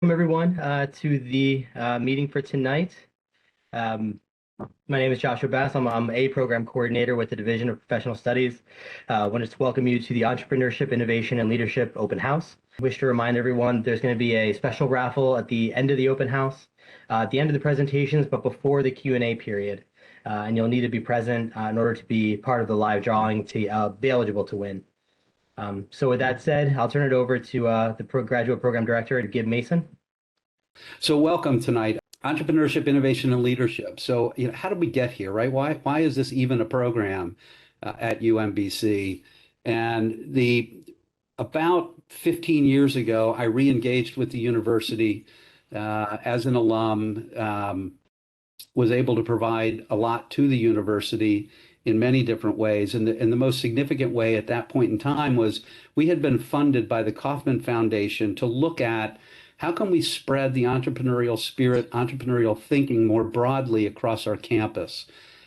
Welcome everyone to the meeting for tonight. Um, my name is Joshua Bass. I'm a program coordinator with the Division of Professional Studies. I wanted to welcome you to the Entrepreneurship, Innovation, and Leadership Open House. I wish to remind everyone there's going to be a special raffle at the end of the open house, at the end of the presentations, but before the Q&A period. And you'll need to be present in order to be part of the live drawing to be eligible to win. So with that said, I'll turn it over to the graduate program director, Gib Mason. So welcome tonight, Entrepreneurship, Innovation, and Leadership. So, how did we get here, right? Why is this even a program at UMBC? And about 15 years ago, I re-engaged with the university as an alum, was able to provide a lot to the university in many different ways. And the most significant way at that point in time was we had been funded by the Kauffman Foundation to look at how can we spread the entrepreneurial spirit, entrepreneurial thinking more broadly across our campus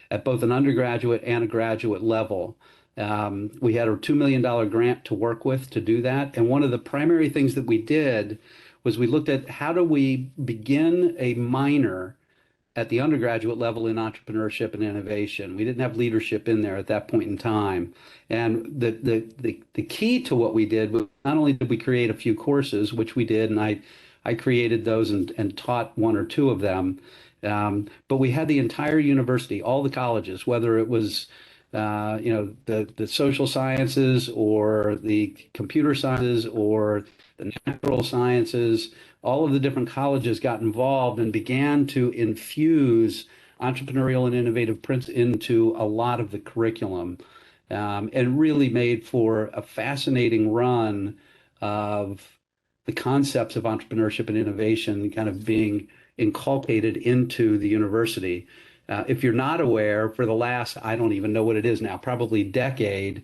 at both an undergraduate and a graduate level. We had a $2 million grant to work with to do that. And one of the primary things that we did was we looked at how do we begin a minor at the undergraduate level in entrepreneurship and innovation. We didn't have leadership in there at that point in time. And the key to what we did was not only did we create a few courses, which we did, and I created those and taught one or two of them, but we had the entire university, all the colleges, whether it was the social sciences or the computer sciences or the natural sciences, all of the different colleges got involved and began to infuse entrepreneurial and innovative principles into a lot of the curriculum, and really made for a fascinating run of the concepts of entrepreneurship and innovation kind of being inculcated into the university. If you're not aware, for the last, I don't even know what it is now, probably decade,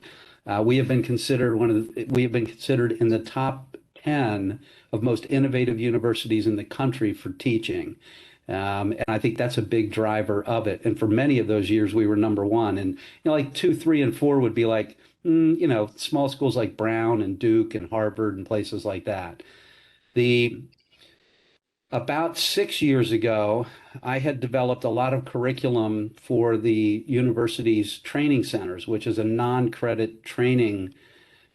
we have been considered in the top 10 of most innovative universities in the country for teaching. And I think that's a big driver of it. And for many of those years, we were number one. And like 2, 3, and 4 would be like, small schools like Brown and Duke and Harvard and places like that. About 6 years ago, I had developed a lot of curriculum for the university's training centers, which is a non-credit training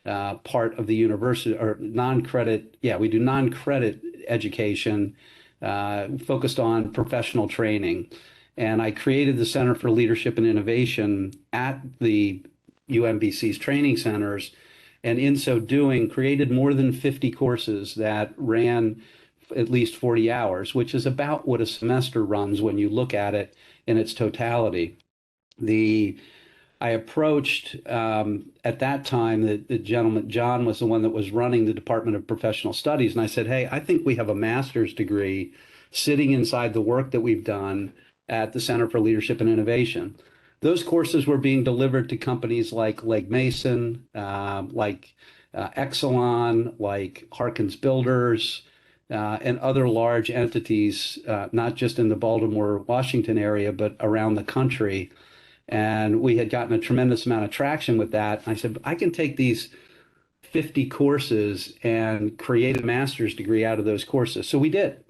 part of the university, or non-credit. Yeah, we do non-credit education focused on professional training. And I created the Center for Leadership and Innovation at the UMBC's training centers. And in so doing, created more than 50 courses that ran at least 40 hours, which is about what a semester runs when you look at it in its totality. I approached, at that time, the gentleman, John, was the one that was running the Department of Professional Studies. And I said, hey, I think we have a master's degree sitting inside the work that we've done at the Center for Leadership and Innovation. Those courses were being delivered to companies like Legg Mason, like Exelon, like Harkins Builders, and other large entities, not just in the Baltimore, Washington area, but around the country. And we had gotten a tremendous amount of traction with that. I said, I can take these 50 courses and create a master's degree out of those courses. So we did.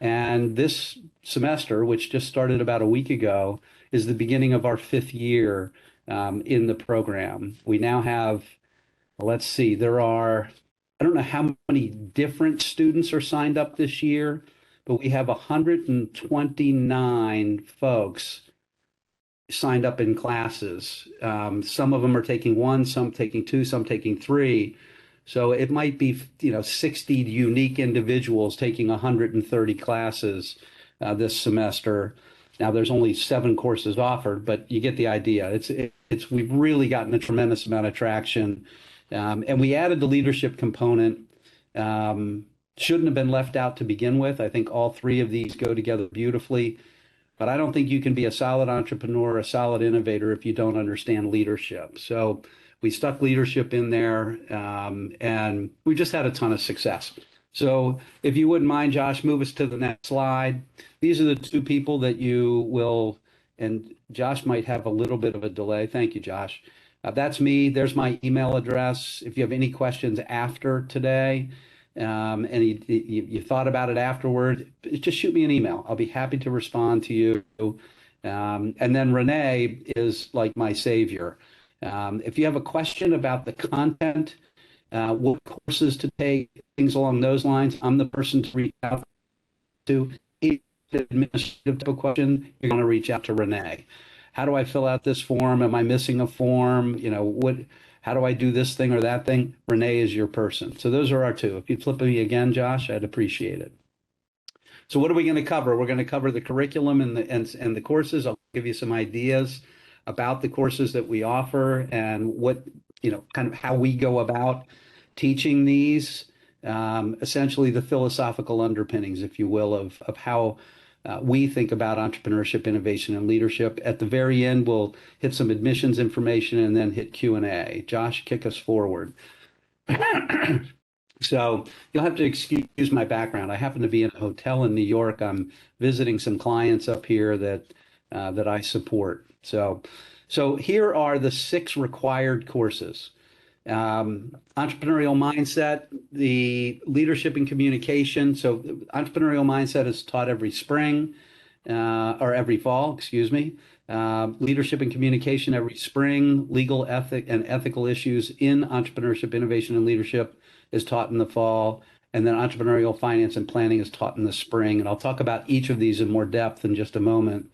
And this semester, which just started about a week ago, is the beginning of our 5th year in the program. We now have, let's see, I don't know how many different students are signed up this year, but we have 129 folks signed up in classes. Some of them are taking 1, some taking 2, some taking 3. So it might be, 60 unique individuals taking 130 classes this semester. Now there's only 7 courses offered, but you get the idea. We've really gotten a tremendous amount of traction. And we added the leadership component. Shouldn't have been left out to begin with. I think all 3 of these go together beautifully. But I don't think you can be a solid entrepreneur, a solid innovator, if you don't understand leadership. So we stuck leadership in there, and we just had a ton of success. So if you wouldn't mind, Josh, move us to the next slide. These are the 2 people that you will, and Josh might have a little bit of a delay. Thank you, Josh. That's me. There's my email address. If you have any questions after today, and you thought about it afterward, just shoot me an email. I'll be happy to respond to you. And then Renee is like my savior. If you have a question about the content, what courses to take, things along those lines, I'm the person to reach out to. If it's an administrative type of question, you're going to reach out to Renee. How do I fill out this form? Am I missing a form? How do I do this thing or that thing? Renee is your person. So those are our two. If you'd flip me again, Josh, I'd appreciate it. So what are we going to cover? We're going to cover the curriculum and the courses. I'll give you some ideas about the courses that we offer and what, kind of how we go about teaching these, essentially the philosophical underpinnings, if you will, of how we think about entrepreneurship, innovation, and leadership. At the very end, we'll hit some admissions information and then hit Q&A. Josh, kick us forward. So you'll have to excuse my background. I happen to be in a hotel in New York. I'm visiting some clients up here that I support. So here are the 6 required courses. Entrepreneurial mindset, the leadership and communication. So entrepreneurial mindset is taught every spring, or every fall, excuse me. Leadership and communication every spring. Legal, ethic, and ethical issues in entrepreneurship, innovation, and leadership is taught in the fall. And then entrepreneurial finance and planning is taught in the spring. And I'll talk about each of these in more depth in just a moment.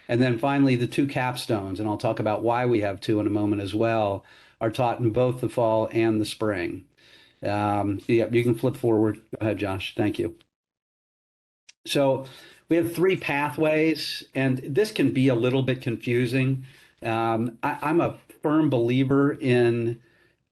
And then finally, the 2 capstones, and I'll talk about why we have 2 in a moment as well, are taught in both the fall and the spring. Yeah, you can flip forward. Go ahead, Josh. Thank you. So we have 3 pathways, and this can be a little bit confusing. I'm a firm believer in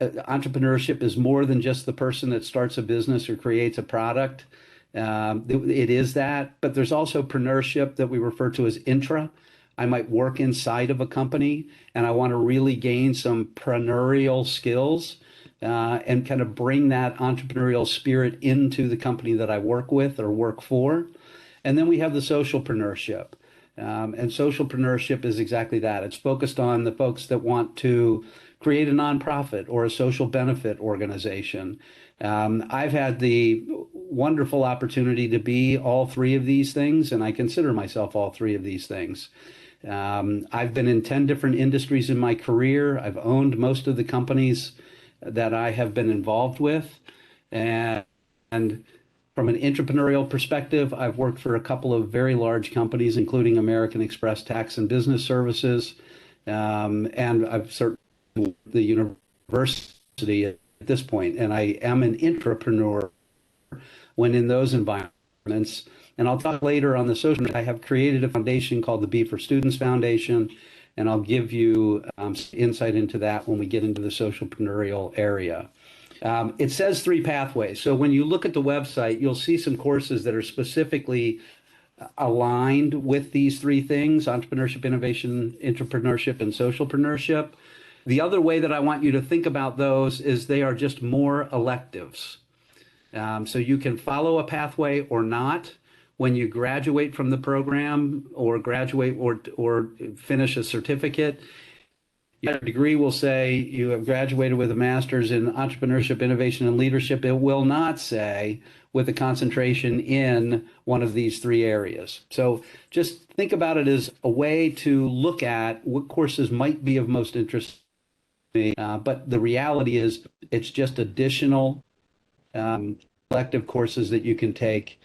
entrepreneurship is more than just the person that starts a business or creates a product. It is that, but there's also preneurship that we refer to as intra. I might work inside of a company and I want to really gain some preneurial skills and kind of bring that entrepreneurial spirit into the company that I work with or work for. And then we have the socialpreneurship. And socialpreneurship is exactly that. It's focused on the folks that want to create a nonprofit or a social benefit organization. I've had the wonderful opportunity to be all 3 of these things, and I consider myself all 3 of these things. I've been in 10 different industries in my career. I've owned most of the companies that I have been involved with. And from an entrepreneurial perspective, I've worked for a couple of very large companies, including American Express Tax and Business Services. And I've certainly the university at this point, and I am an intrapreneur when in those environments. And I'll talk later on the social. I have created a foundation called the B for Students Foundation, and I'll give you insight into that when we get into the socialpreneurial area. It says 3 pathways. So when you look at the website, you'll see some courses that are specifically aligned with these 3 things: entrepreneurship, innovation, entrepreneurship, and socialpreneurship. The other way that I want you to think about those is they are just more electives. So you can follow a pathway or not. When you graduate from the program or graduate or finish a certificate, your degree will say you have graduated with a master's in entrepreneurship, innovation, and leadership. It will not say with a concentration in one of these 3 areas. So just think about it as a way to look at what courses might be of most interest to me. But the reality is it's just additional elective courses that you can take.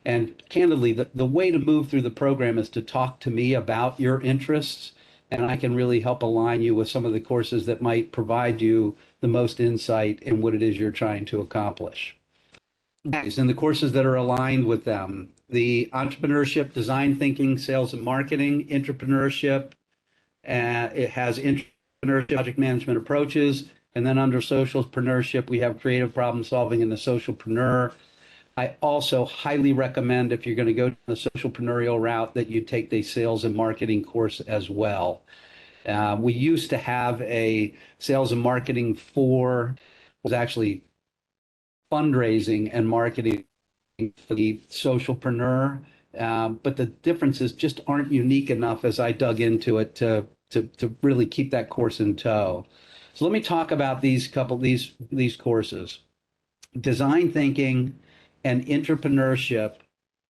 And candidly, the way to move through the program is to talk to me about your interests, and I can really help align you with some of the courses that might provide you the most insight in what it is you're trying to accomplish. And the courses that are aligned with them: the entrepreneurship, design thinking, sales and marketing, entrepreneurship. It has entrepreneurship, project management approaches. And then under socialpreneurship, we have creative problem solving and the socialpreneur. I also highly recommend, if you're going to go the socialpreneurial route, that you take the sales and marketing course as well. We used to have a sales and marketing was actually fundraising and marketing for the socialpreneur, but the differences just aren't unique enough as I dug into it to really keep that course in tow. So let me talk about these courses. design thinking and entrepreneurship,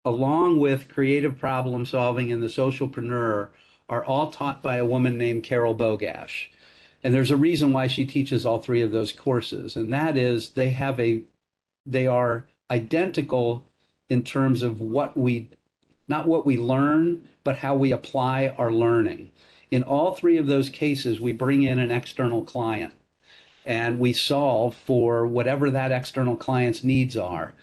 along with creative problem solving and the socialpreneur, are all taught by a woman named Carol Bogash. And there's a reason why she teaches all three of those courses, and that is they are identical in terms of not what we learn, but how we apply our learning. In all three of those cases, we bring in an external client and we solve for whatever that external client's needs are.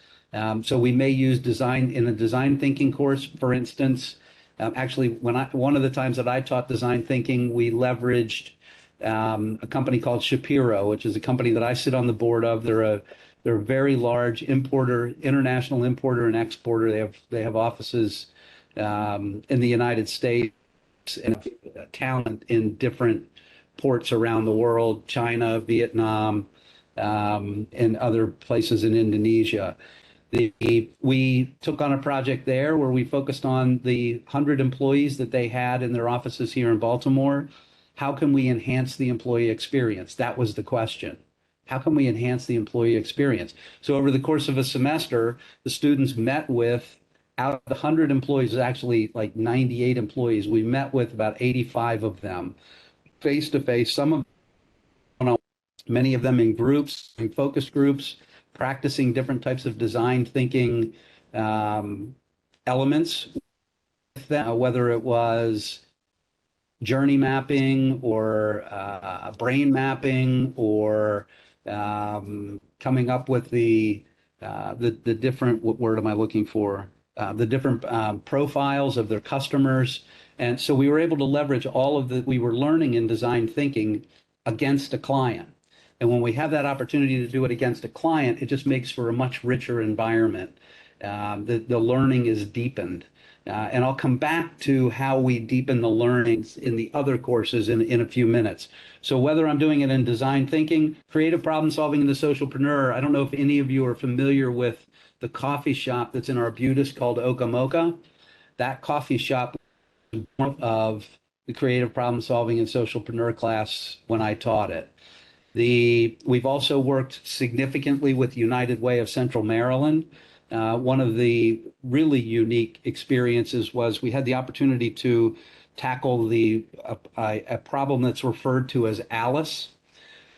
So we may use design in a design thinking course, for instance. Actually, one of the times that I taught design thinking, we leveraged a company called Shapiro, which is a company that I sit on the board of. They're a very large importer, international importer and exporter. They have offices in the United States and talent in different ports around the world, China, Vietnam, and other places in Indonesia. We took on a project there where we focused on the 100 employees that they had in their offices here in Baltimore. How can we enhance the employee experience? That was the question. How can we enhance the employee experience? So over the course of a semester, the students met with, out of the 100 employees, actually like 98 employees, we met with about 85 of them face to face, some of them, many of them in groups, in focus groups, practicing different types of design thinking elements, whether it was journey mapping or brain mapping or coming up with the different, what word am I looking for? The different profiles of their customers. And so we were able to leverage all of we were learning in design thinking against a client. And when we have that opportunity to do it against a client, it just makes for a much richer environment. The learning is deepened. And I'll come back to how we deepen the learnings in the other courses in a few minutes. So whether I'm doing it in design thinking, creative problem solving, and the socialpreneur, I don't know if any of you are familiar with the coffee shop that's in Arbutus called Okamoka. That coffee shop was one of the creative problem solving and socialpreneur class when I taught it. We've also worked significantly with United Way of Central Maryland. One of the really unique experiences was we had the opportunity to tackle a problem that's referred to as ALICE.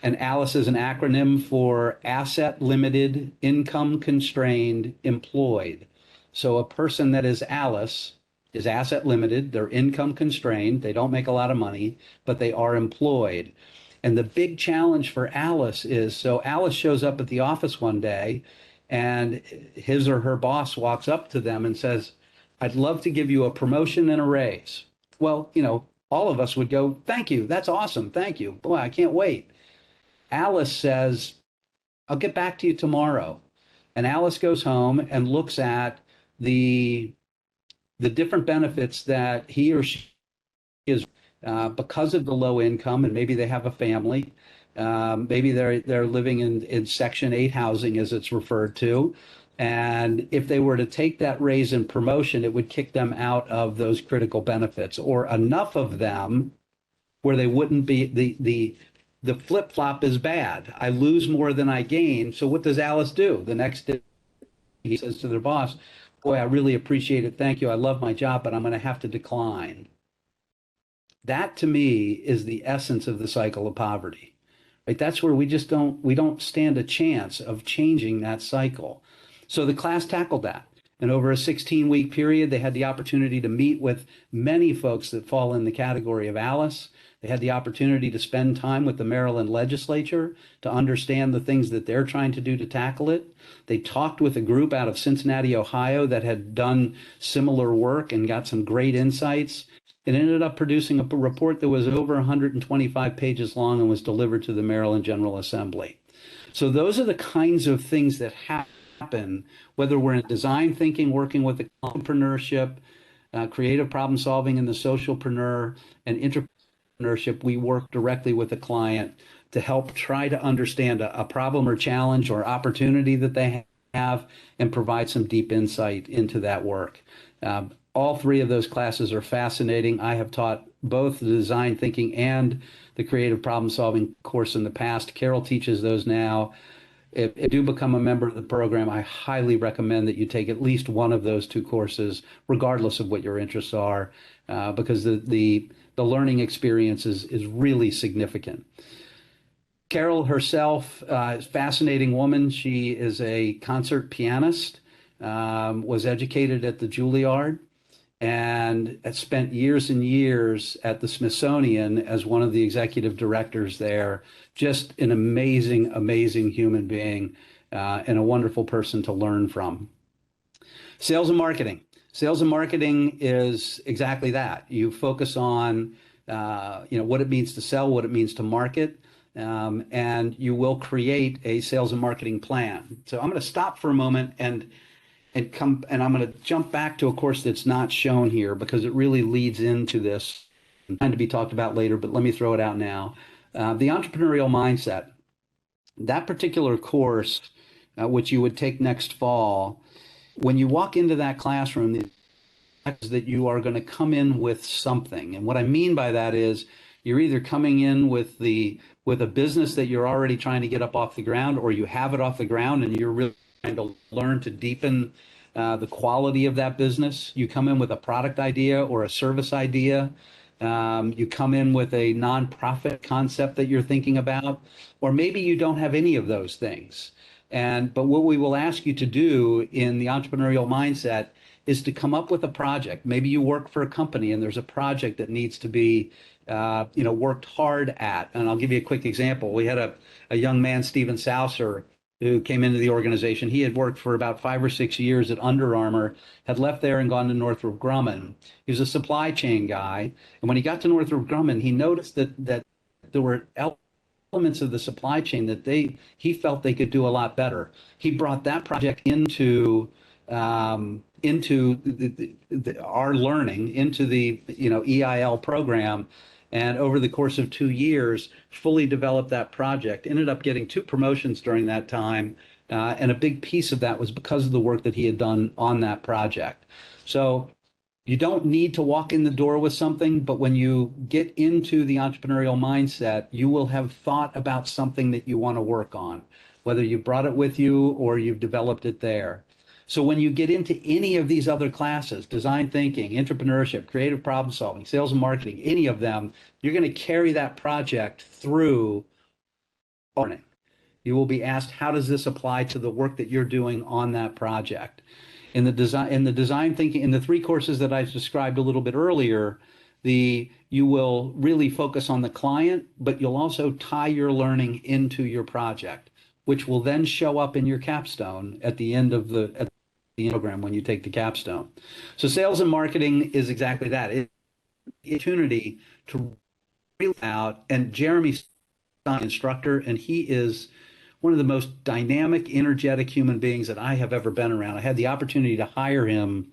And ALICE is an acronym for Asset Limited, Income Constrained, Employed. So a person that is ALICE is asset limited, they're income constrained, they don't make a lot of money, but they are employed. And the big challenge for Alice is, so Alice shows up at the office one day and his or her boss walks up to them and says, I'd love to give you a promotion and a raise. Well, all of us would go, thank you, that's awesome, thank you. Boy, I can't wait. Alice says, I'll get back to you tomorrow. And Alice goes home and looks at the different benefits that he or she is because of the low income, and maybe they have a family. Maybe they're living in Section 8 housing, as it's referred to. And if they were to take that raise and promotion, it would kick them out of those critical benefits, or enough of them where they wouldn't be the flip-flop is bad. I lose more than I gain. So what does Alice do? The next day, he says to their boss, boy, I really appreciate it. Thank you. I love my job, but I'm going to have to decline. That to me is the essence of the cycle of poverty. Right? That's where we don't stand a chance of changing that cycle. So the class tackled that. And over a 16-week period, they had the opportunity to meet with many folks that fall in the category of Alice. They had the opportunity to spend time with the Maryland legislature to understand the things that they're trying to do to tackle it. They talked with a group out of Cincinnati, Ohio that had done similar work and got some great insights. It ended up producing a report that was over 125 pages long and was delivered to the Maryland General Assembly. So those are the kinds of things that happen, whether we're in design thinking, working with the entrepreneurship, creative problem solving, and the socialpreneur, and entrepreneurship. We work directly with the client to help try to understand a problem or challenge or opportunity that they have and provide some deep insight into that work. All three of those classes are fascinating. I have taught both the design thinking and the creative problem solving course in the past. Carol teaches those now. if you do become a member of the program, I highly recommend that you take at least one of those two courses, regardless of what your interests are, because the learning experience is really significant. Carol herself is a fascinating woman. She is a concert pianist, was educated at the Juilliard, and had spent years and years at the Smithsonian as one of the executive directors there. Just an amazing, amazing human being, and a wonderful person to learn from. Sales and marketing. Sales and marketing is exactly that. You focus on what it means to sell, what it means to market, and you will create a sales and marketing plan. So I'm going to stop for a moment and I'm going to jump back to a course that's not shown here because it really leads into this and to be talked about later, but let me throw it out now. The entrepreneurial mindset, that particular course, which you would take next fall, when you walk into that classroom, that you are going to come in with something. And what I mean by that is you're either coming in with a business that you're already trying to get up off the ground, or you have it off the ground and you're really trying to learn to deepen the quality of that business. You come in with a product idea or a service idea. You come in with a nonprofit concept that you're thinking about, or maybe you don't have any of those things. But what we will ask you to do in the entrepreneurial mindset is to come up with a project. Maybe you work for a company and there's a project that needs to be worked hard at. And I'll give you a quick example. We had a young man, Steven Saucer, who came into the organization. He had worked for about 5 or 6 years at Under Armour, had left there and gone to Northrop Grumman. He was a supply chain guy. And when he got to Northrop Grumman, he noticed that there were elements of the supply chain that he felt they could do a lot better. He brought that project into our learning, into the EIL program, and over the course of 2 years, fully developed that project. Ended up getting 2 promotions during that time, and a big piece of that was because of the work that he had done on that project. So you don't need to walk in the door with something, but when you get into the entrepreneurial mindset, you will have thought about something that you want to work on, whether you brought it with you or you've developed it there. So when you get into any of these other classes, design thinking, entrepreneurship, creative problem solving, sales and marketing, any of them, you're going to carry that project through learning. You will be asked, how does this apply to the work that you're doing on that project? In the design thinking, in the 3 courses that I described a little bit earlier, you will really focus on the client, but you'll also tie your learning into your project, which will then show up in your capstone at the end of the program when you take the capstone. So sales and marketing is exactly that. It's an opportunity to really out, and Jeremy's an instructor, and he is one of the most dynamic, energetic human beings that I have ever been around. I had the opportunity to hire him,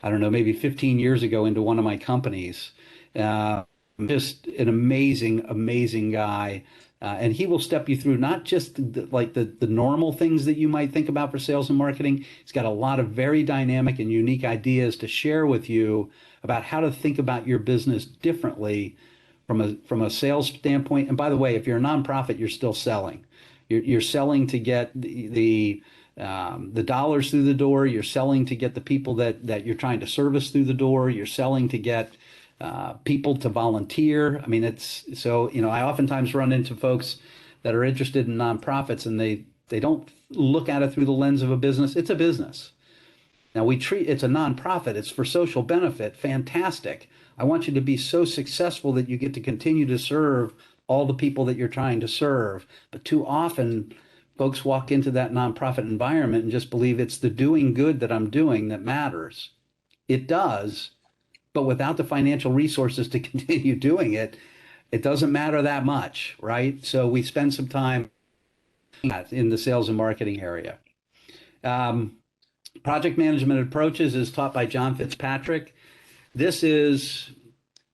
I don't know, maybe 15 years ago into one of my companies. Just an amazing, amazing guy. And he will step you through not just the normal things that you might think about for sales and marketing. He's got a lot of very dynamic and unique ideas to share with you about how to think about your business differently from a sales standpoint. And by the way, if you're a nonprofit, you're still selling. You're selling to get the dollars through the door. You're selling to get the people that you're trying to service through the door. You're selling to get people to volunteer. I mean, I oftentimes run into folks that are interested in nonprofits, and they don't look at it through the lens of a business. It's a business. Now it's a nonprofit. It's for social benefit. Fantastic. I want you to be so successful that you get to continue to serve all the people that you're trying to serve. But too often, folks walk into that nonprofit environment and just believe it's the doing good that I'm doing that matters. It does. But without the financial resources to continue doing it, it doesn't matter that much, right? So we spend some time in the sales and marketing area. Project management approaches is taught by John Fitzpatrick. This is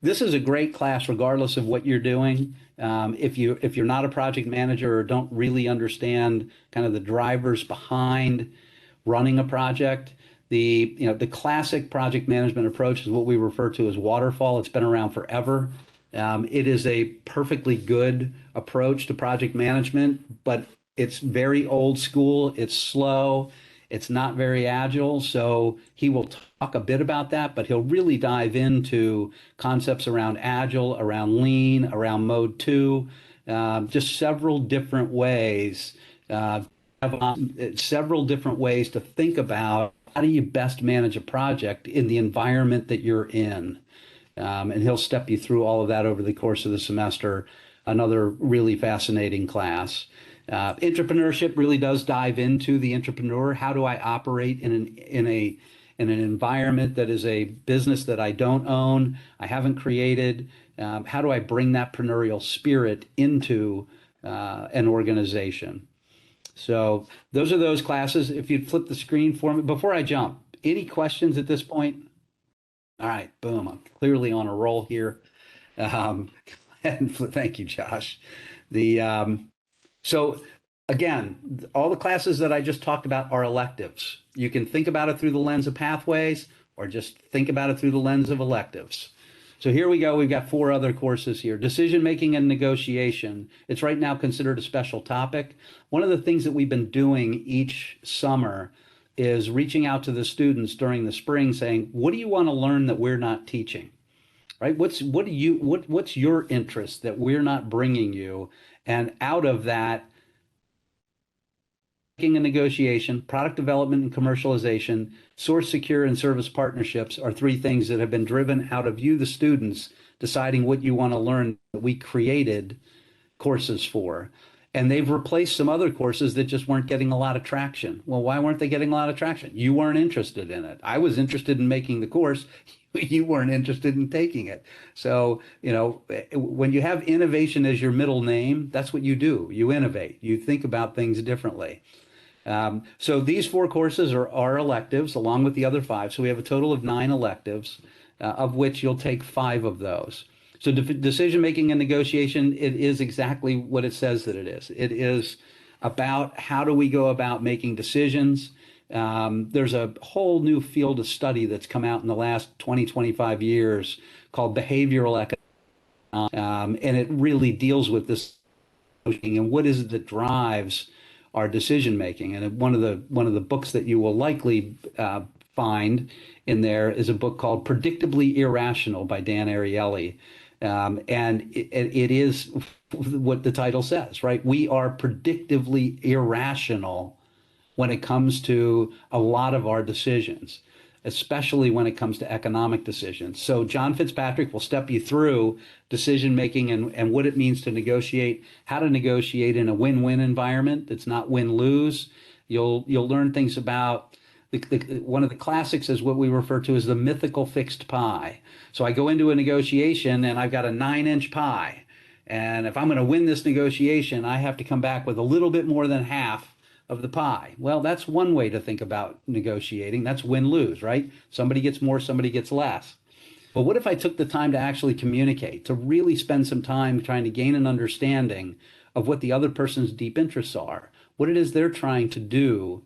a great class, regardless of what you're doing. If you're not a project manager or don't really understand kind of the drivers behind running a project, the classic project management approach is what we refer to as waterfall. It's been around forever. It is a perfectly good approach to project management, but it's very old school, it's slow, it's not very agile. So he will talk a bit about that, but he'll really dive into concepts around agile, around lean, around mode two, just several different ways, several different ways to think about how do you best manage a project in the environment that you're in. And he'll step you through all of that over the course of the semester. Another really fascinating class. Entrepreneurship really does dive into the entrepreneur. How do I operate in an environment that is a business that I don't own, I haven't created? How do I bring that entrepreneurial spirit into an organization? So those are those classes. If you'd flip the screen for me before I jump, any questions at this point? All right, boom. I'm clearly on a roll here. And thank you, Josh. So again, all the classes that I just talked about are electives. You can think about it through the lens of pathways or just think about it through the lens of electives. So here we go. We've got 4 other courses here. Decision making and negotiation. It's right now considered a special topic. One of the things that we've been doing each summer is reaching out to the students during the spring saying, what do you want to learn that we're not teaching? Right? What's your interest that we're not bringing you? And out of that, making a negotiation, product development and commercialization, source secure and service partnerships are 3 things that have been driven out of you, the students, deciding what you want to learn that we created courses for. And they've replaced some other courses that just weren't getting a lot of traction. Well, why weren't they getting a lot of traction? You weren't interested in it. I was interested in making the course. You weren't interested in taking it. So, when you have innovation as your middle name, that's what you do. You innovate. You think about things differently. So these 4 courses are electives along with the other 5. So we have a total of 9 electives, of which you'll take 5 of those. So decision making and negotiation, it is exactly what it says that it is. It is about how do we go about making decisions. There's a whole new field of study that's come out in the last 20, 25 years called behavioral economics, and it really deals with this and what is it that drives our decision making. And one of the books that you will likely find in there is a book called Predictably Irrational by Dan Ariely. And it is what the title says, right? We are predictably irrational when it comes to a lot of our decisions, especially when it comes to economic decisions. So John Fitzpatrick will step you through decision making and what it means to negotiate, how to negotiate in a win-win environment that's not win-lose. You'll learn things about one of the classics is what we refer to as the mythical fixed pie. So I go into a negotiation and I've got a 9-inch pie. And if I'm going to win this negotiation, I have to come back with a little bit more than half of the pie. Well, that's one way to think about negotiating. That's win-lose, right? Somebody gets more, somebody gets less. But what if I took the time to actually communicate, to really spend some time trying to gain an understanding of what the other person's deep interests are, what it is they're trying to do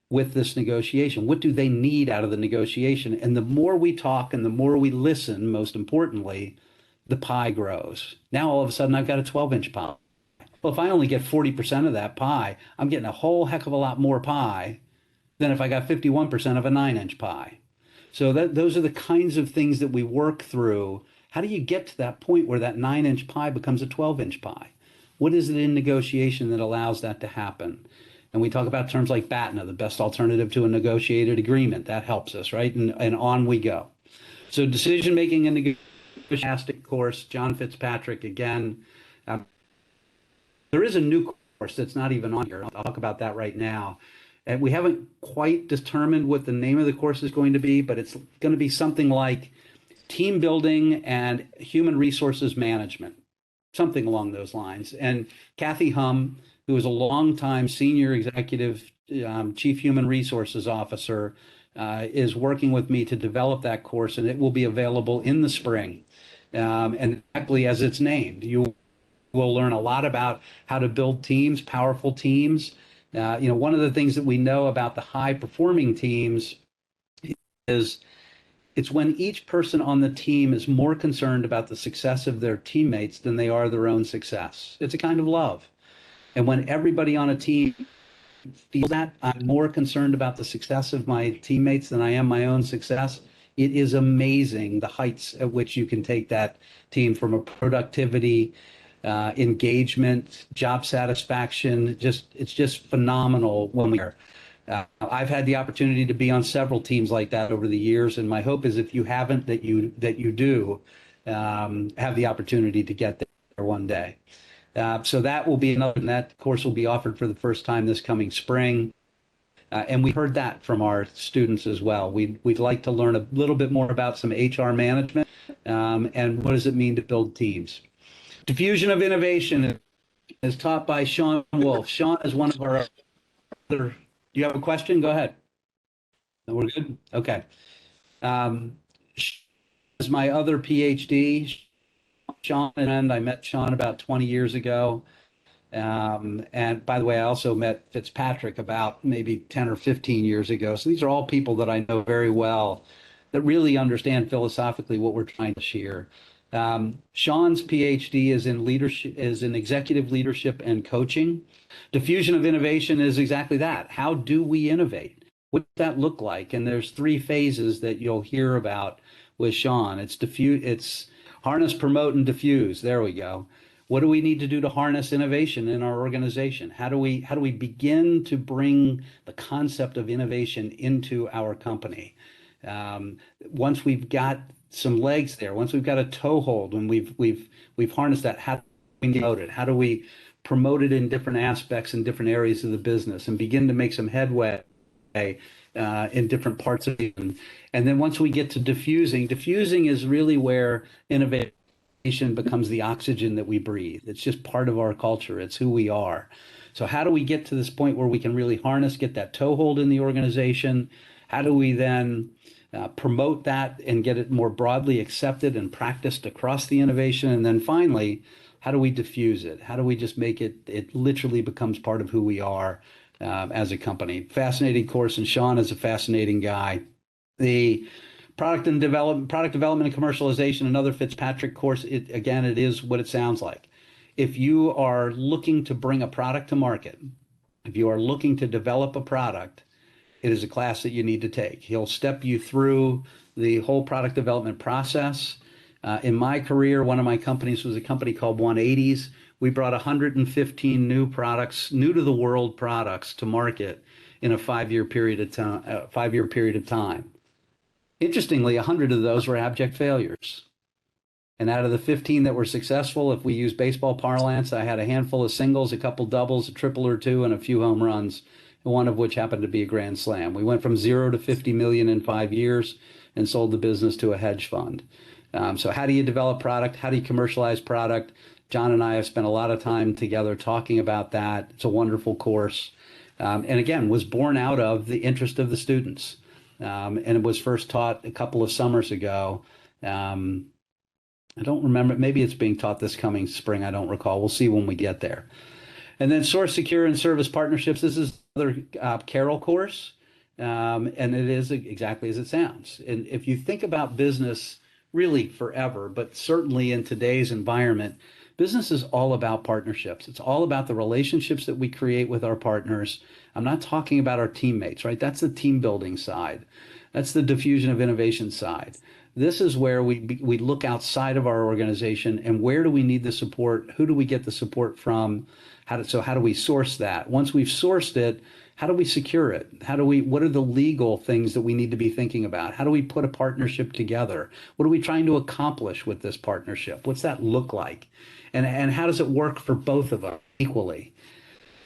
with this negotiation? What do they need out of the negotiation? And the more we talk and the more we listen, most importantly, the pie grows. Now, all of a sudden, I've got a 12-inch pie. Well, if I only get 40% of that pie, I'm getting a whole heck of a lot more pie than if I got 51% of a 9-inch pie. So those are the kinds of things that we work through. How do you get to that point where that 9-inch pie becomes a 12-inch pie? What is it in negotiation that allows that to happen? And we talk about terms like BATNA, the best alternative to a negotiated agreement. That helps us, right? And on we go. So decision making and negotiation, fantastic course. John Fitzpatrick again. There is a new course that's not even on here. I'll talk about that right now. And we haven't quite determined what the name of the course is going to be, but it's going to be something like team building and human resources management, something along those lines. And Kathy Hum, who is a longtime senior executive chief human resources officer, is working with me to develop that course, and it will be available in the spring. And exactly as it's named, you will learn a lot about how to build teams, powerful teams. One of the things that we know about the high performing teams is it's when each person on the team is more concerned about the success of their teammates than they are their own success. It's a kind of love. And when everybody on a team feels that, I'm more concerned about the success of my teammates than I am my own success. It is amazing the heights at which you can take that team from a productivity, engagement, job satisfaction. It's just phenomenal when we are. I've had the opportunity to be on several teams like that over the years, and my hope is if you haven't, that you do have the opportunity to get there one day. So that will be another, and that course will be offered for the first time this coming spring. And we heard that from our students as well. We'd like to learn a little bit more about some HR management and what does it mean to build teams. Diffusion of innovation is taught by Sean Wolf. Sean is one of our other. Do you have a question? Go ahead. No, we're good. Okay. Um, is my other PhD. Sean and I met Sean about 20 years ago. And by the way, I also met Fitzpatrick about maybe 10 or 15 years ago. So these are all people that I know very well that really understand philosophically what we're trying to share. Sean's PhD is in leadership, is in executive leadership and coaching. Diffusion of innovation is exactly that. How do we innovate? What does that look like? And there's three phases that you'll hear about with Sean. It's harness, promote, and diffuse. There we go. What do we need to do to harness innovation in our organization? How do we begin to bring the concept of innovation into our company? Once we've got some legs there, once we've got a toehold, and we've harnessed that, how do we promote it? How do we promote it in different aspects in different areas of the business and begin to make some headway in different parts of it? And then once we get to diffusing is really where innovation becomes the oxygen that we breathe. It's just part of our culture. It's who we are. So how do we get to this point where we can really harness, get that toehold in the organization? How do we then promote that and get it more broadly accepted and practiced across the innovation? And then finally, how do we diffuse it? How do we just make it literally becomes part of who we are as a company? Fascinating course, and Sean is a fascinating guy. The product development and commercialization, another Fitzpatrick course. It is what it sounds like. If you are looking to bring a product to market, if you are looking to develop a product, it is a class that you need to take. He'll step you through the whole product development process. In my career, one of my companies was a company called 180s. We brought 115 new products, new to the world products to market in a 5-year period of time. Interestingly, 100 of those were abject failures. And out of the 15 that were successful, if we use baseball parlance, I had a handful of singles, a couple doubles, a triple or two, and a few home runs, one of which happened to be a grand slam. We went from 0 to 50 million in 5 years and sold the business to a hedge fund. So how do you develop product? How do you commercialize product? John and I have spent a lot of time together talking about that. It's a wonderful course. And again, was born out of the interest of the students. And it was first taught a couple of summers ago. I don't remember. Maybe it's being taught this coming spring. I don't recall. We'll see when we get there. And then source, secure, and service partnerships. This is another Carroll course. And it is exactly as it sounds. And if you think about business really forever, but certainly in today's environment, business is all about partnerships. It's all about the relationships that we create with our partners. I'm not talking about our teammates, right? That's the team building side. That's the diffusion of innovation side. This is where we look outside of our organization and where do we need the support? Who do we get the support from? How do we source that? Once we've sourced it, how do we secure it? What are the legal things that we need to be thinking about? How do we put a partnership together? What are we trying to accomplish with this partnership? What's that look like? And how does it work for both of us equally?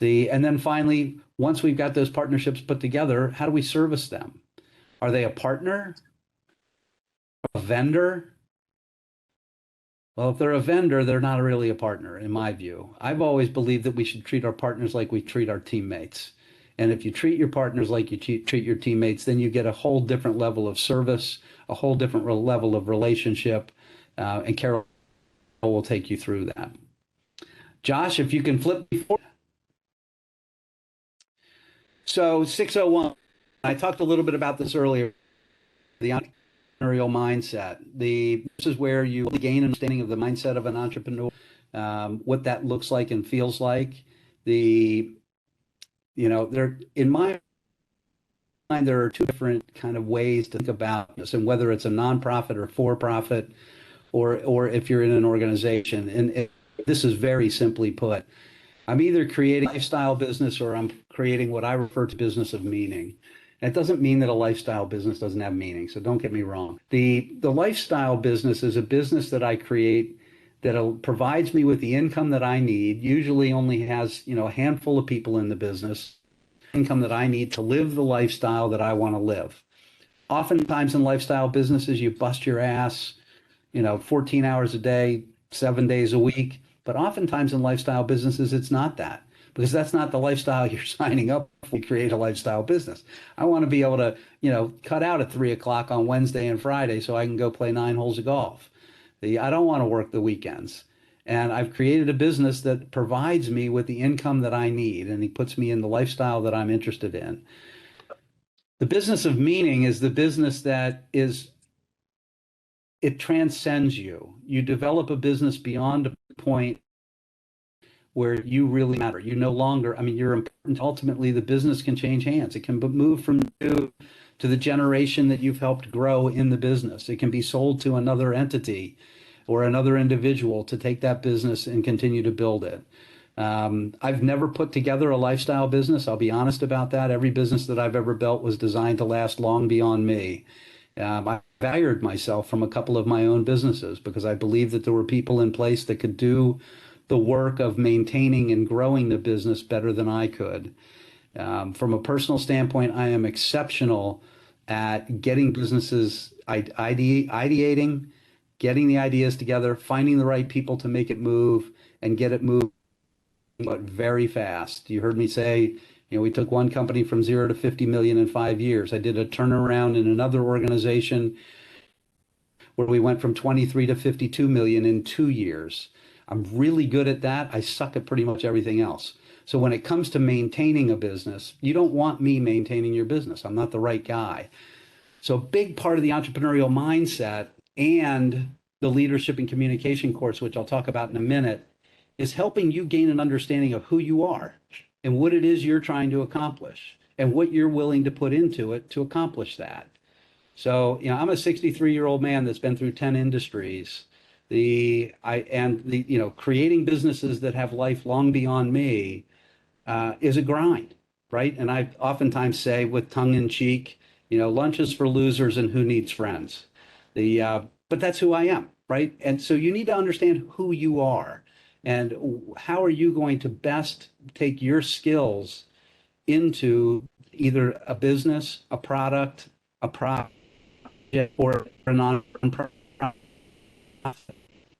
And then finally, once we've got those partnerships put together, how do we service them? Are they a partner? A vendor? Well, if they're a vendor, they're not really a partner, in my view. I've always believed that we should treat our partners like we treat our teammates. And if you treat your partners like you treat your teammates, then you get a whole different level of service, a whole different level of relationship. And Carol will take you through that. Josh, if you can flip before. So 601, I talked a little bit about this earlier, the entrepreneurial mindset. This is where you gain an understanding of the mindset of an entrepreneur, what that looks like and feels like. The, there, in my mind, there are two different kind of ways to think about this, and whether it's a nonprofit or for-profit, or if you're in an organization. And this is very simply put. I'm either creating a lifestyle business or I'm creating what I refer to business of meaning. And it doesn't mean that a lifestyle business doesn't have meaning, so don't get me wrong. The lifestyle business is a business that I create that provides me with the income that I need, usually only has, a handful of people in the business, income that I need to live the lifestyle that I want to live. Oftentimes in lifestyle businesses, you bust your ass, 14 hours a day, 7 days a week. But oftentimes in lifestyle businesses, it's not that, because that's not the lifestyle you're signing up for. Create a lifestyle business. I want to be able to, cut out at 3 o'clock on Wednesday and Friday so I can go play 9 holes of golf. I don't want to work the weekends. And I've created a business that provides me with the income that I need, and he puts me in the lifestyle that I'm interested in. The business of meaning is the business that it transcends you. You develop a business beyond a point where you really matter. You no longer, you're important. Ultimately, the business can change hands. It can move from you to the generation that you've helped grow in the business. It can be sold to another entity or another individual to take that business and continue to build it. I've never put together a lifestyle business. I'll be honest about that. Every business that I've ever built was designed to last long beyond me. I fired myself from a couple of my own businesses because I believed that there were people in place that could do the work of maintaining and growing the business better than I could. From a personal standpoint, I am exceptional at getting businesses ideating, getting the ideas together, finding the right people to make it move and get it moving, but very fast. You heard me say, we took one company from 0 to 50 million in 5 years. I did a turnaround in another organization where we went from 23 to 52 million in 2 years. I'm really good at that. I suck at pretty much everything else. So when it comes to maintaining a business, you don't want me maintaining your business. I'm not the right guy. So a big part of the entrepreneurial mindset and the leadership and communication course, which I'll talk about in a minute, is helping you gain an understanding of who you are and what it is you're trying to accomplish and what you're willing to put into it to accomplish that. So, I'm a 63-year-old man that's been through 10 industries. Creating businesses that have life long beyond me is a grind, right? And I oftentimes say with tongue in cheek, lunch is for losers and who needs friends. But that's who I am, right? And so you need to understand who you are and how are you going to best take your skills into either a business, a product, a project, or a non-profit.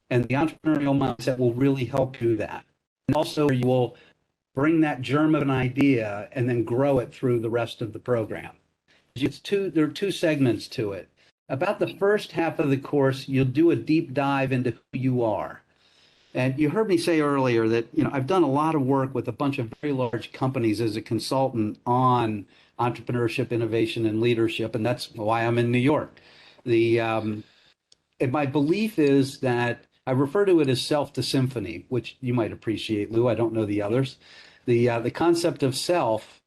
And the entrepreneurial mindset will really help you that. And also you will bring that germ of an idea and then grow it through the rest of the program. There are two segments to it. About the first half of the course, you'll do a deep dive into who you are. And you heard me say earlier that, I've done a lot of work with a bunch of very large companies as a consultant on entrepreneurship, innovation, and leadership. And that's why I'm in New York. And my belief is that I refer to it as self to symphony, which you might appreciate, Lou. I don't know the others. The concept of self,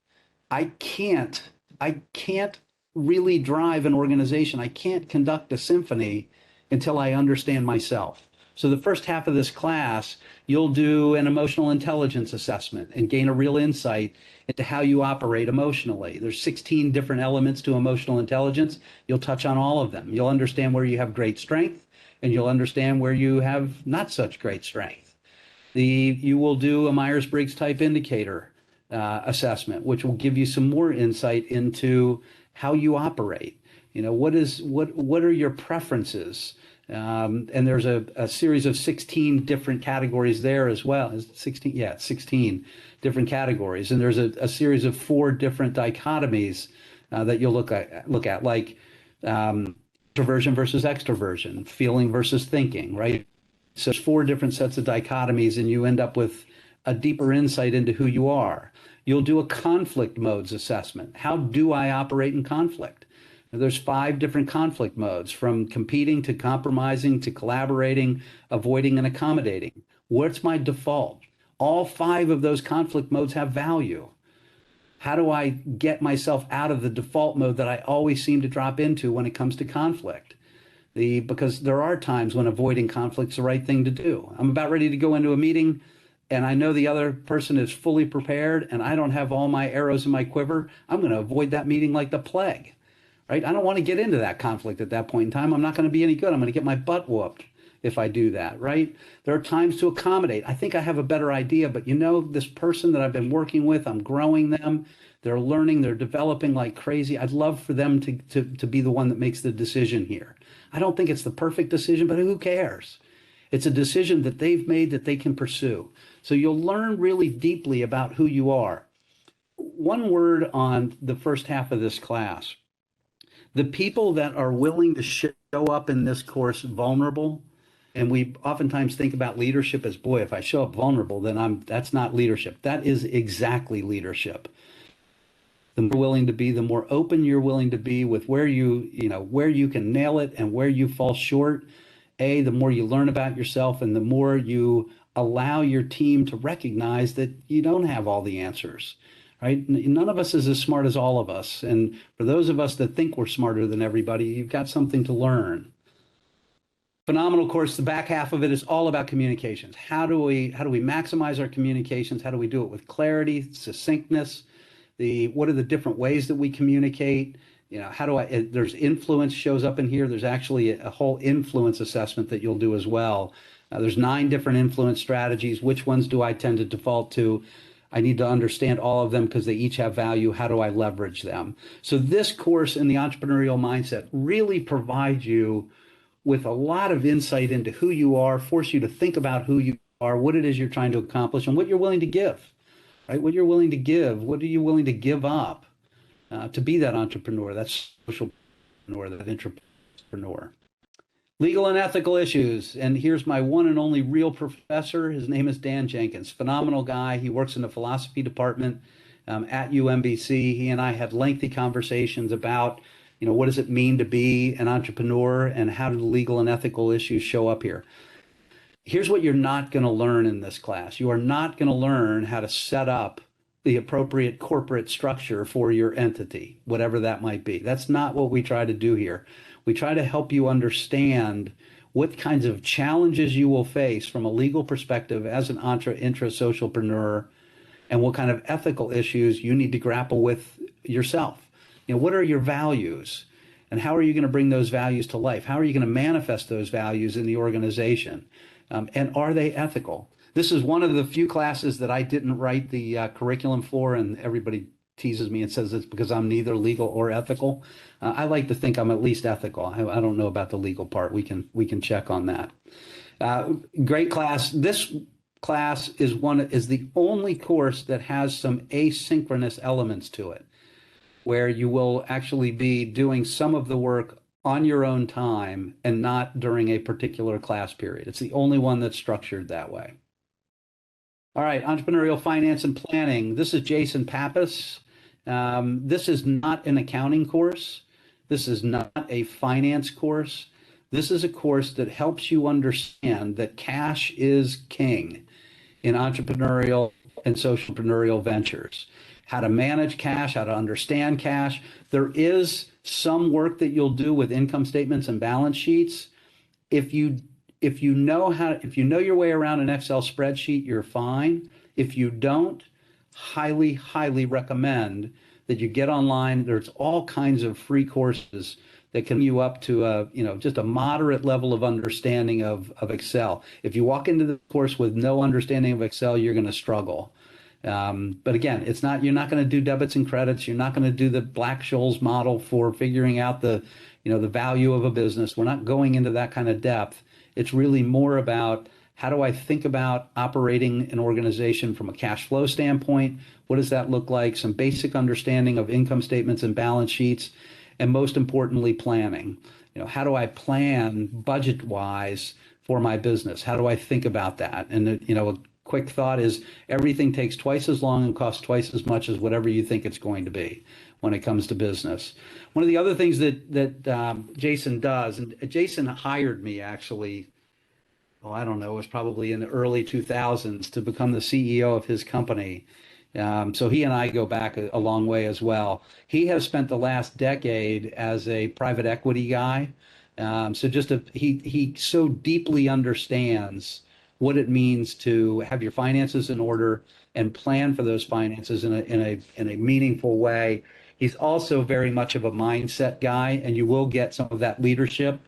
I can't really drive an organization. I can't conduct a symphony until I understand myself. So the first half of this class, you'll do an emotional intelligence assessment and gain a real insight into how you operate emotionally. There's 16 different elements to emotional intelligence. You'll touch on all of them. You'll understand where you have great strength and you'll understand where you have not such great strength. You will do a Myers-Briggs type indicator assessment, which will give you some more insight into how you operate. What are your preferences? And there's a series of 16 different categories there as well. 16, yeah, 16 different categories. And there's a series of 4 different dichotomies that you'll look at, like introversion versus extroversion, feeling versus thinking, right? So there's 4 different sets of dichotomies, and you end up with a deeper insight into who you are. You'll do a conflict modes assessment. How do I operate in conflict? There's 5 different conflict modes, from competing to compromising to collaborating, avoiding and accommodating. What's my default? All 5 of those conflict modes have value. How do I get myself out of the default mode that I always seem to drop into when it comes to conflict? Because there are times when avoiding conflict's the right thing to do. I'm about ready to go into a meeting and I know the other person is fully prepared and I don't have all my arrows in my quiver. I'm going to avoid that meeting like the plague, right? I don't want to get into that conflict at that point in time. I'm not going to be any good. I'm going to get my butt whooped if I do that, right? There are times to accommodate. I think I have a better idea, but this person that I've been working with, I'm growing them. They're learning, they're developing like crazy. I'd love for them to be the one that makes the decision here. I don't think it's the perfect decision, but who cares? It's a decision that they've made that they can pursue. So you'll learn really deeply about who you are. One word on the first half of this class. The people that are willing to show up in this course vulnerable, and we oftentimes think about leadership as, boy, if I show up vulnerable, then that's not leadership. That is exactly leadership. The more willing to be, the more open you're willing to be with where where you can nail it and where you fall short. The more you learn about yourself and the more you allow your team to recognize that you don't have all the answers, right? None of us is as smart as all of us. And for those of us that think we're smarter than everybody, you've got something to learn. Phenomenal course. The back half of it is all about communications. How do we maximize our communications? How do we do it with clarity, succinctness? What are the different ways that we communicate? There's influence shows up in here. There's actually a whole influence assessment that you'll do as well. There's 9 different influence strategies. Which ones do I tend to default to? I need to understand all of them because they each have value. How do I leverage them? So this course in the entrepreneurial mindset really provides you with a lot of insight into who you are, force you to think about who you are, what it is you're trying to accomplish, and what you're willing to give. Right? What you're willing to give, what are you willing to give up to be that entrepreneur, that social entrepreneur, that entrepreneur? Legal and ethical issues. And here's my one and only real professor. His name is Dan Jenkins. Phenomenal guy. He works in the philosophy department at UMBC. He and I had lengthy conversations about, what does it mean to be an entrepreneur and how do the legal and ethical issues show up here? Here's what you're not going to learn in this class. You are not going to learn how to set up the appropriate corporate structure for your entity, whatever that might be. That's not what we try to do here. We try to help you understand what kinds of challenges you will face from a legal perspective as an intra-socialpreneur and what kind of ethical issues you need to grapple with yourself. What are your values? And how are you going to bring those values to life? How are you going to manifest those values in the organization? And are they ethical? This is one of the few classes that I didn't write the curriculum for, and everybody teases me and says it's because I'm neither legal or ethical. I like to think I'm at least ethical. I don't know about the legal part. We can check on that. Great class. This class is the only course that has some asynchronous elements to it, where you will actually be doing some of the work on your own time and not during a particular class period. It's the only one that's structured that way. All right, entrepreneurial finance and planning. This is Jason Pappas. This is not an accounting course. This is not a finance course. This is a course that helps you understand that cash is king in entrepreneurial and socialpreneurial ventures. How to manage cash, how to understand cash. There is some work that you'll do with income statements and balance sheets. If you know your way around an Excel spreadsheet, you're fine. If you don't, highly, highly recommend that you get online. There's all kinds of free courses that can you up to just a moderate level of understanding of Excel. If you walk into the course with no understanding of Excel, you're going to struggle. But again, you're not going to do debits and credits. You're not going to do the Black-Scholes model for figuring out the value of a business. We're not going into that kind of depth. It's really more about how do I think about operating an organization from a cash flow standpoint? What does that look like? Some basic understanding of income statements and balance sheets, and most importantly, planning. How do I plan budget-wise for my business? How do I think about that? And a quick thought is everything takes twice as long and costs twice as much as whatever you think it's going to be when it comes to business. One of the other things that Jason does, and Jason hired me actually oh, I don't know, it was probably in the early 2000s to become the CEO of his company. So he and I go back a long way as well. He has spent the last decade as a private equity guy. He so deeply understands what it means to have your finances in order and plan for those finances in a meaningful way. He's also very much of a mindset guy, and you will get some of that leadership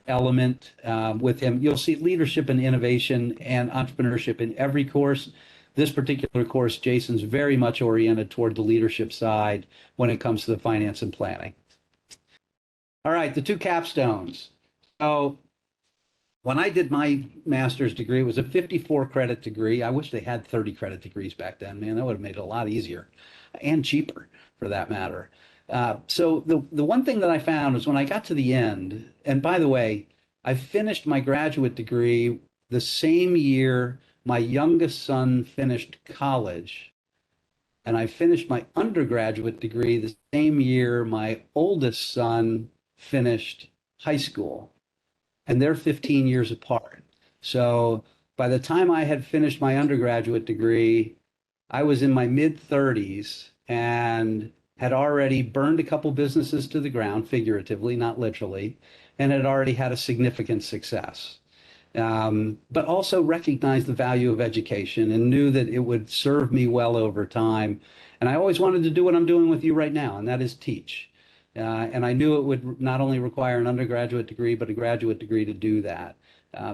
element with him. You'll see leadership and innovation and entrepreneurship in every course. This particular course, Jason's very much oriented toward the leadership side when it comes to the finance and planning. All right, the two capstones. So when I did my master's degree, it was a 54 credit degree. I wish they had 30 credit degrees back then, man. That would have made it a lot easier and cheaper for that matter. So the one thing that I found is when I got to the end, and by the way, I finished my graduate degree the same year my youngest son finished college, and I finished my undergraduate degree the same year my oldest son finished high school, and they're 15 years apart. So by the time I had finished my undergraduate degree, I was in my mid 30s and had already burned a couple businesses to the ground, figuratively, not literally, and had already had a significant success. But also recognized the value of education and knew that it would serve me well over time. And I always wanted to do what I'm doing with you right now, and that is teach. And I knew it would not only require an undergraduate degree, but a graduate degree to do that.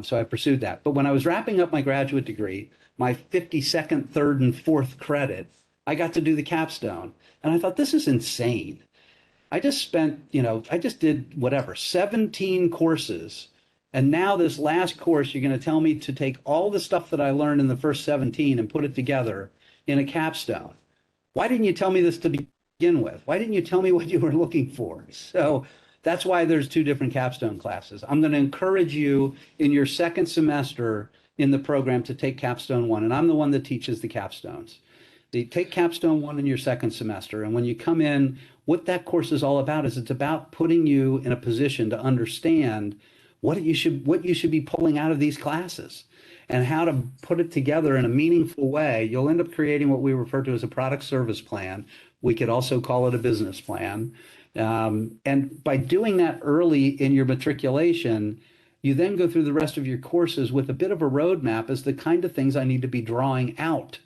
So I pursued that. But when I was wrapping up my graduate degree, my 52nd, third, and fourth credit, I got to do the capstone. And I thought, this is insane. I just spent, I just did whatever, 17 courses. And now this last course, you're going to tell me to take all the stuff that I learned in the first 17 and put it together in a capstone. Why didn't you tell me this to begin with? Why didn't you tell me what you were looking for? So that's why there's two different capstone classes. I'm going to encourage you in your second semester in the program to take capstone one. And I'm the one that teaches the capstones. Take capstone one in your second semester. And when you come in, what that course is all about is it's about putting you in a position to understand what you should be pulling out of these classes and how to put it together in a meaningful way. You'll end up creating what we refer to as a product service plan. We could also call it a business plan. And by doing that early in your matriculation, you then go through the rest of your courses with a bit of a roadmap as the kind of things I need to be drawing out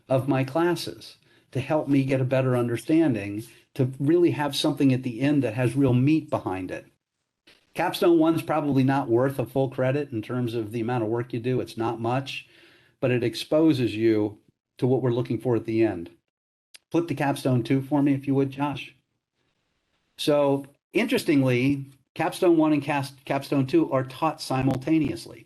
of my classes to help me get a better understanding, to really have something at the end that has real meat behind it. Capstone one's probably not worth a full credit in terms of the amount of work you do. It's not much, but it exposes you to what we're looking for at the end. Flip to capstone two for me, if you would, Josh. So interestingly, capstone one and capstone two are taught simultaneously.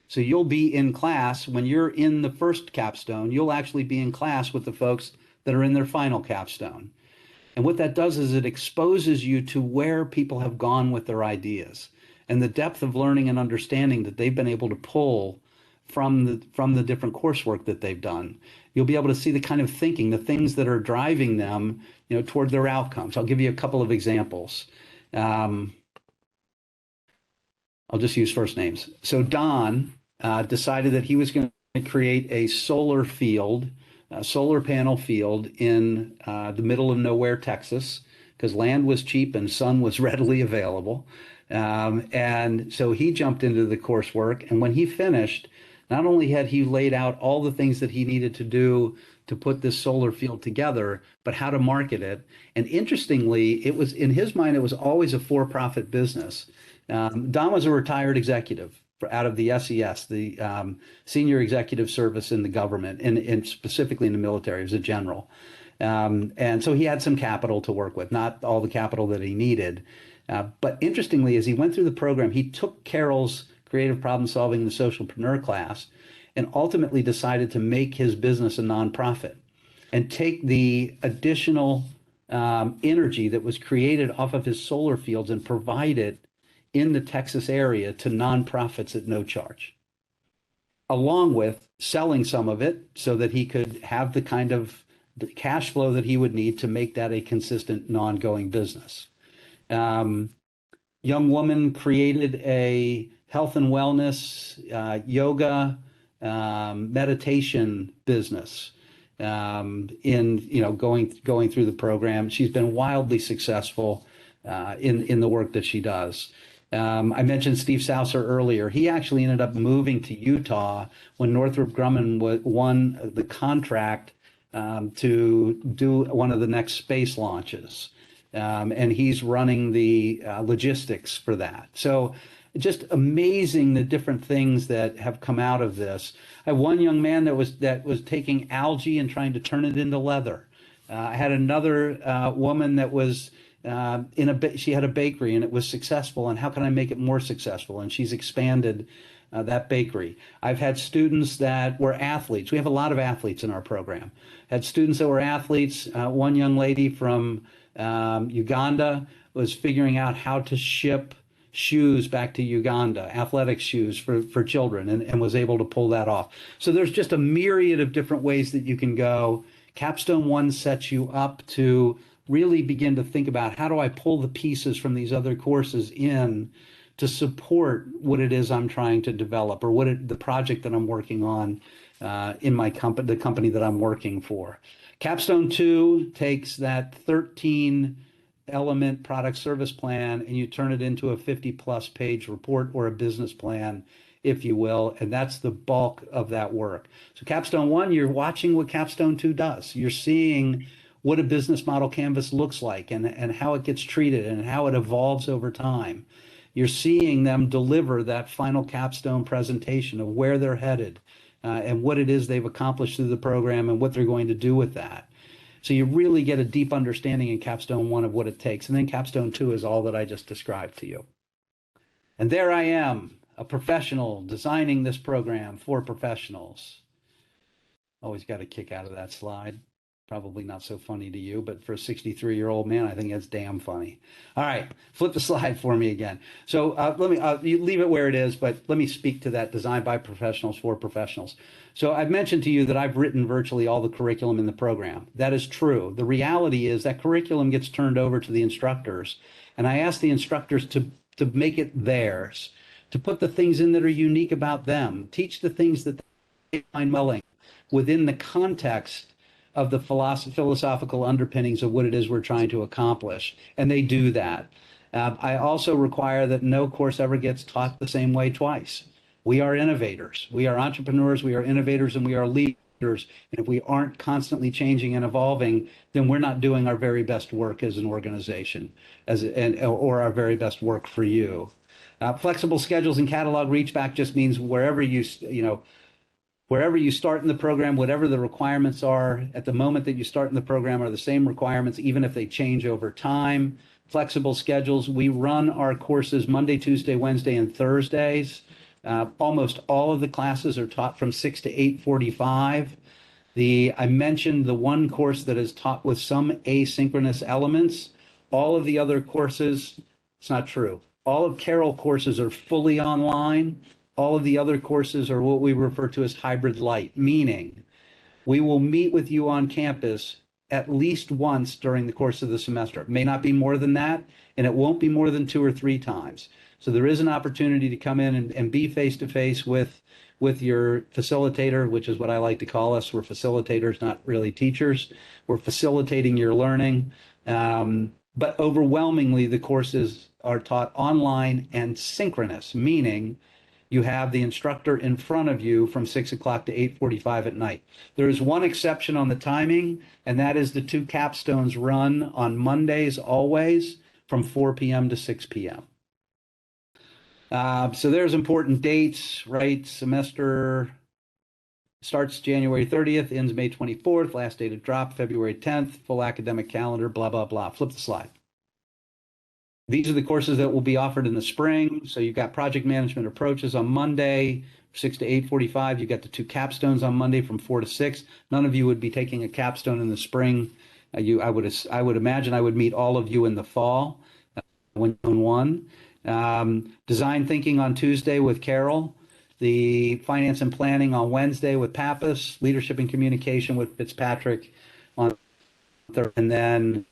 So you'll be in class when you're in the first capstone, you'll actually be in class with the folks that are in their final capstone. And what that does is it exposes you to where people have gone with their ideas and the depth of learning and understanding that they've been able to pull from the different coursework that they've done. You'll be able to see the kind of thinking, the things that are driving them, toward their outcomes. I'll give you a couple of examples. I'll just use first names. So Don decided that he was going to create a solar panel field in the middle of nowhere, Texas, because land was cheap and sun was readily available. And so he jumped into the coursework. And when he finished, not only had he laid out all the things that he needed to do to put this solar field together, but how to market it. And interestingly, it was in his mind, it was always a for-profit business. Don was a retired executive out of the SES, the Senior Executive Service in the government, and specifically in the military as a general. And so he had some capital to work with, not all the capital that he needed. But interestingly, as he went through the program, he took Carol's creative problem solving in the socialpreneur class and ultimately decided to make his business a nonprofit and take the additional energy that was created off of his solar fields and provide it in the Texas area to nonprofits at no charge, along with selling some of it so that he could have the kind of the cash flow that he would need to make that a consistent and ongoing business. Young woman created a health and wellness, yoga, meditation business in going through the program. She's been wildly successful in the work that she does. I mentioned Steve Saucer earlier. He actually ended up moving to Utah when Northrop Grumman won the contract to do one of the next space launches. And he's running the logistics for that. So just amazing the different things that have come out of this. I have one young man that was taking algae and trying to turn it into leather. I had another woman that was she had a bakery and it was successful, and how can I make it more successful? And she's expanded that bakery. I've had students that were athletes. We have a lot of athletes in our program. Had students that were athletes. One young lady from Uganda was figuring out how to ship shoes back to Uganda, athletic shoes for children, and was able to pull that off. So there's just a myriad of different ways that you can go. Capstone 1 sets you up to really begin to think about, how do I pull the pieces from these other courses in to support what it is I'm trying to develop, or the project that I'm working on in my company, the company that I'm working for. Capstone 2 takes that 13 element product service plan and you turn it into a 50+ page report, or a business plan, if you will, and that's the bulk of that work. So Capstone 1, you're watching what Capstone 2 does. You're seeing what a business model canvas looks like, and how it gets treated and how it evolves over time. You're seeing them deliver that final capstone presentation of where they're headed and what it is they've accomplished through the program and what they're going to do with that. So you really get a deep understanding in Capstone 1 of what it takes. And then Capstone 2 is all that I just described to you. And there I am, a professional designing this program for professionals. Always got a kick out of that slide. Probably not so funny to you, but for a 63-year-old man, I think that's damn funny. All right, flip the slide for me again. So let me you leave it where it is, but let me speak to that design by professionals for professionals. So I've mentioned to you that I've written virtually all the curriculum in the program. That is true. The reality is that curriculum gets turned over to the instructors, and I ask the instructors to make it theirs, to put the things in that are unique about them, teach the things that they find welling within the context of the philosophical underpinnings of what it is we're trying to accomplish. And they do that. I also require that no course ever gets taught the same way twice. We are innovators. We are entrepreneurs. We are innovators, and we are leaders. And if we aren't constantly changing and evolving, then we're not doing our very best work as an organization, or our very best work for you. Flexible schedules and catalog reach back just means wherever you start in the program, whatever the requirements are at the moment that you start in the program are the same requirements, even if they change over time. Flexible schedules. We run our courses Monday, Tuesday, Wednesday, and Thursdays. Almost all of the classes are taught from 6 to 8:45. I mentioned the one course that is taught with some asynchronous elements. All of the other courses, it's not true. All of Carol courses are fully online. All of the other courses are what we refer to as hybrid light, meaning we will meet with you on campus at least once during the course of the semester. It may not be more than that, and it won't be more than 2 or 3 times. So there is an opportunity to come in and be face-to-face with your facilitator, which is what I like to call us. We're facilitators, not really teachers. We're facilitating your learning. But overwhelmingly, the courses are taught online and synchronous, meaning you have the instructor in front of you from 6 o'clock to 8:45 at night. There is one exception on the timing, and that is the 2 capstones run on Mondays always from 4 p.m. to 6 p.m. So there's important dates, right? Semester starts January 30th, ends May 24th, last day to drop February 10th, full academic calendar, blah, blah, blah. Flip the slide. These are the courses that will be offered in the spring. So you've got project management approaches on Monday, 6 to 8:45. You've got the 2 capstones on Monday from 4 to 6. None of you would be taking a capstone in the spring. I would imagine I would meet all of you in the fall. One. Design thinking on Tuesday with Carol. The finance and planning on Wednesday with Pappas. Leadership and communication with Fitzpatrick on Thursday. And then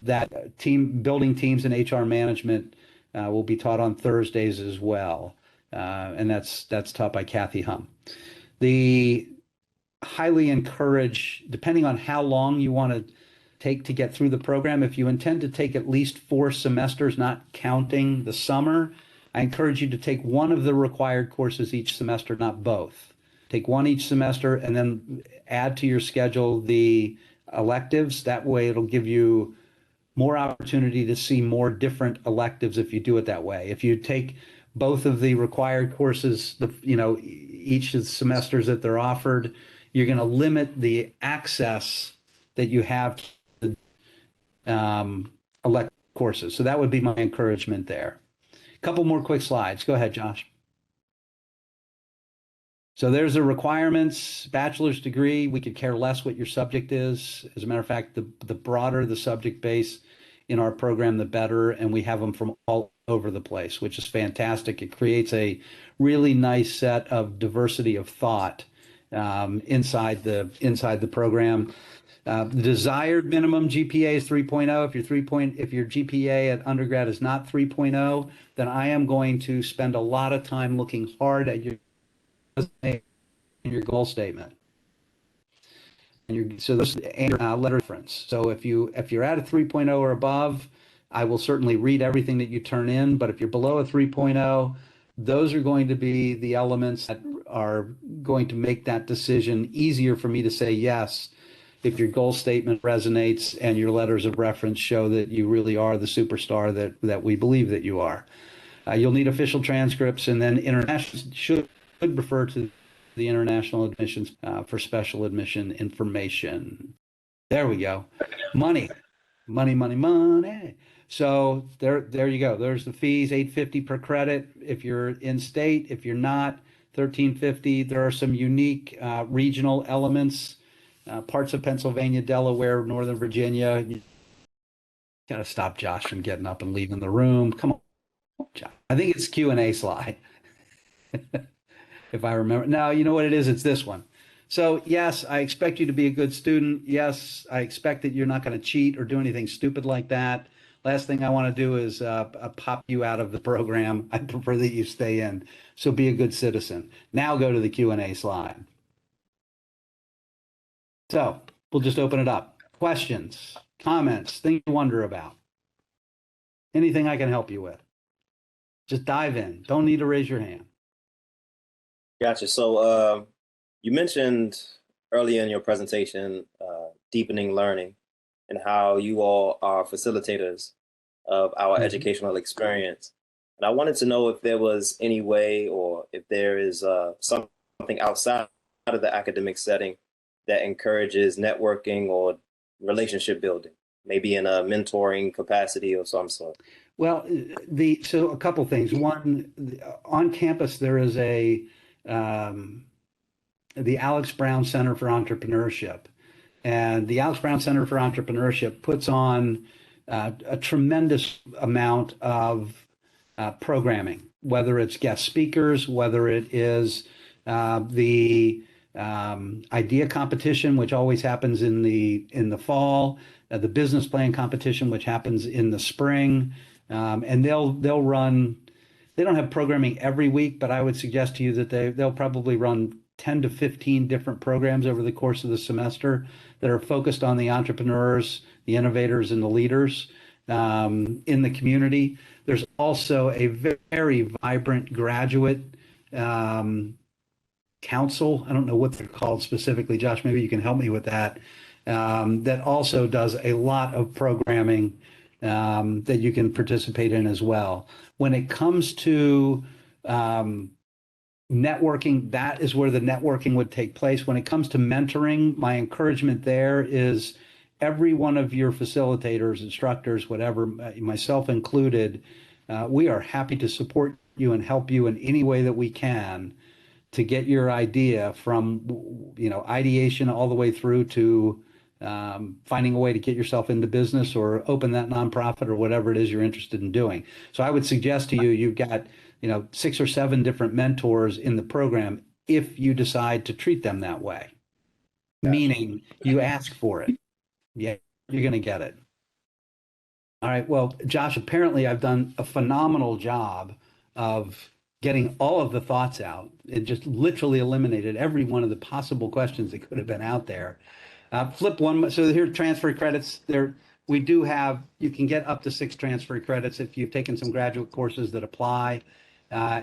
that team building teams and HR management will be taught on Thursdays as well. And that's taught by Kathy Hum. The highly encourage, depending on how long you want to take to get through the program, if you intend to take at least 4 semesters, not counting the summer, I encourage you to take one of the required courses each semester, not both. Take one each semester and then add to your schedule the electives. That way it'll give you more opportunity to see more different electives if you do it that way. If you take both of the required courses, each of the semesters that they're offered, you're going to limit the access that you have to elective courses. So that would be my encouragement there. A couple more quick slides. Go ahead, Josh. So there's the requirements, bachelor's degree. We could care less what your subject is. As a matter of fact, the broader the subject base in our program, the better. And we have them from all over the place, which is fantastic. It creates a really nice set of diversity of thought inside the program. The desired minimum GPA is 3.0. If your GPA at undergrad is not 3.0, then I am going to spend a lot of time looking hard at your goal statement and your letter reference. So if you're at a 3.0 or above, I will certainly read everything that you turn in. But if you're below a 3.0, those are going to be the elements that are going to make that decision easier for me to say yes if your goal statement resonates and your letters of reference show that you really are the superstar that we believe that you are. You'll need official transcripts, and then international should refer to the international admissions for special admission information. There we go. Money. So there you go. There's the fees, $850 per credit if you're in state. If you're not, $1350. There are some unique regional elements, parts of Pennsylvania, Delaware, Northern Virginia. You got to stop Josh from getting up and leaving the room. Come on, Josh. I think it's Q&A slide. If I remember. No, you know what it is? It's this one. So yes, I expect you to be a good student. Yes, I expect that you're not going to cheat or do anything stupid like that. Last thing I want to do is pop you out of the program. I prefer that you stay in. So be a good citizen. Now go to the Q&A slide. So we'll just open it up. Questions, comments, things you wonder about. Anything I can help you with. Just dive in. Don't need to raise your hand. Gotcha. So you mentioned earlier in your presentation deepening learning and how you all are facilitators of our educational experience. And I wanted to know if there was any way or if there is something outside of the academic setting that encourages networking or relationship building, maybe in a mentoring capacity of some sort. Well, so a couple things. One, on campus, there is the Alex Brown Center for Entrepreneurship. And the Alex Brown Center for Entrepreneurship puts on a tremendous amount of programming, whether it's guest speakers, whether it is the idea competition, which always happens in the fall, the business plan competition, which happens in the spring, and they'll run. They don't have programming every week, but I would suggest to you that they'll probably run 10 to 15 different programs over the course of the semester that are focused on the entrepreneurs, the innovators, and the leaders in the community. There's also a very vibrant graduate council. I don't know what they're called specifically. Josh, maybe you can help me with that. That also does a lot of programming that you can participate in as well. When it comes to networking, that is where the networking would take place. When it comes to mentoring, my encouragement there is every one of your facilitators, instructors, whatever, myself included, we are happy to support you and help you in any way that we can to get your idea from, ideation all the way through to finding a way to get yourself into business or open that nonprofit or whatever it is you're interested in doing. So I would suggest to you, you've got, 6 or 7 different mentors in the program if you decide to treat them that way. Gotcha. Meaning you ask for it. Yeah, you're going to get it. All right. Well, Josh, apparently I've done a phenomenal job of getting all of the thoughts out. It just literally eliminated every one of the possible questions that could have been out there. Flip one. So here, transfer credits. There, we do have. You can get up to 6 transfer credits if you've taken some graduate courses that apply.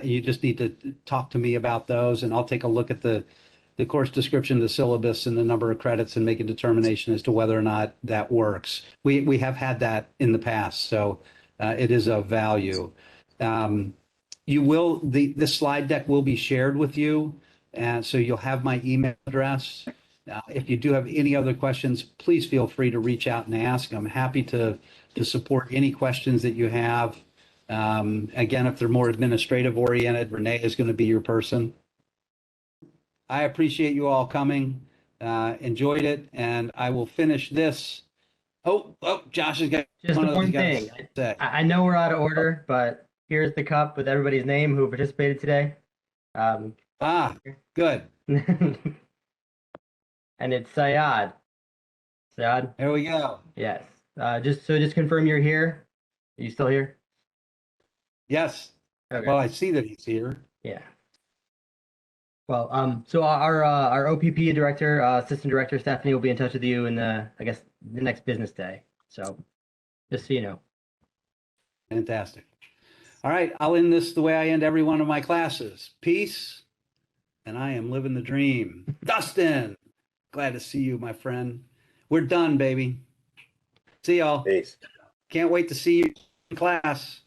You just need to talk to me about those, and I'll take a look at the course description, the syllabus, and the number of credits, and make a determination as to whether or not that works. We have had that in the past, so it is of value. You will this slide deck will be shared with you, and so you'll have my email address. If you do have any other questions, please feel free to reach out and ask. I'm happy to support any questions that you have. Again, if they're more administrative oriented, Renee is going to be your person. I appreciate you all coming. Enjoyed it, and I will finish this. Oh, Josh has got Just one of one those thing. guys to say. I know we're out of order, but here's the cup with everybody's name who participated today. Good. And it's Syad. Syad? There we go. Yes. Just confirm you're here. Are you still here? Yes. Okay. Well, I see that he's here. Yeah. Well, so our OPP director, assistant director Stephanie will be in touch with you in I guess the next business day. So just so you know. Fantastic. All right, I'll end this the way I end every one of my classes. Peace, and I am living the dream. Dustin, glad to see you, my friend. We're done, baby. See y'all. Peace. Can't wait to see you in class.